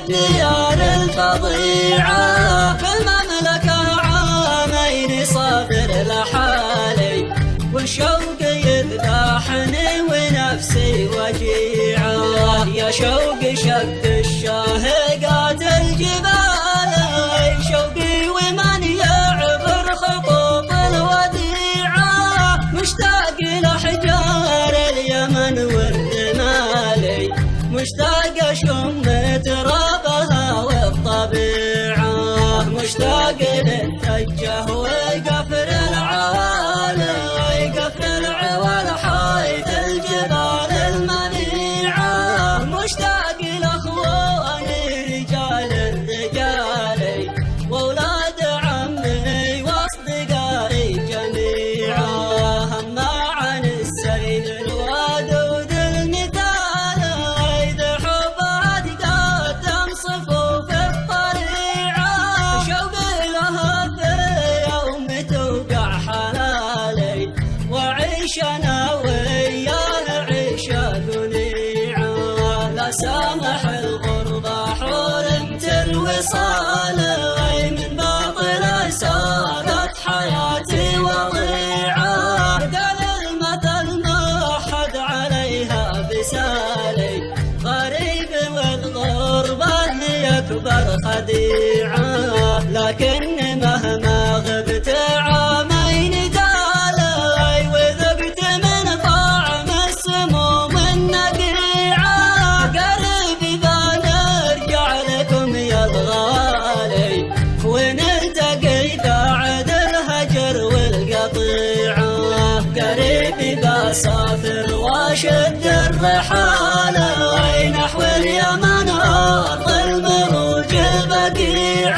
الديار الفظيعة، في المملكة عامين صابر لحالي، والشوق يذبحني ونفسي وجيعة. يا شوق شق الشاهقات الجبال، شوقي ومن يعبر خطوط الوديعة، مشتاق لأحجار اليمن والرمال، مشتاق أشم ترابها والطبيعة، مشتاق للثجة وقفر العالي، قفر العوال حيث الجبال المنيعة، مشتاق لأخواني رجال الرجال، وأولاد عمي وأصدقائي جميعا، هم عن السيد الودود المثال، إذا حبات قدم صفوف الطريعة، شوقي لها في يوم توقع حلالي، وعيش أنا وياه عيشة قنيعة، لا سامح الغربة حرمت الوصال، من باطل صارت حياتي وضيعة، قال المثل ما حد عليها بسالي، غريب والغربة هي أكبر خديعة، لكن مهما غبت عامين تالي، وذقت من طعم السموم النقيعة، قريب بنرجع لكم يا الغالي، ونلتقي بعد الهجر والقطيعة، قريب بسافر واشد الرحالة، نحو اليمن أرض المروج البقيعة.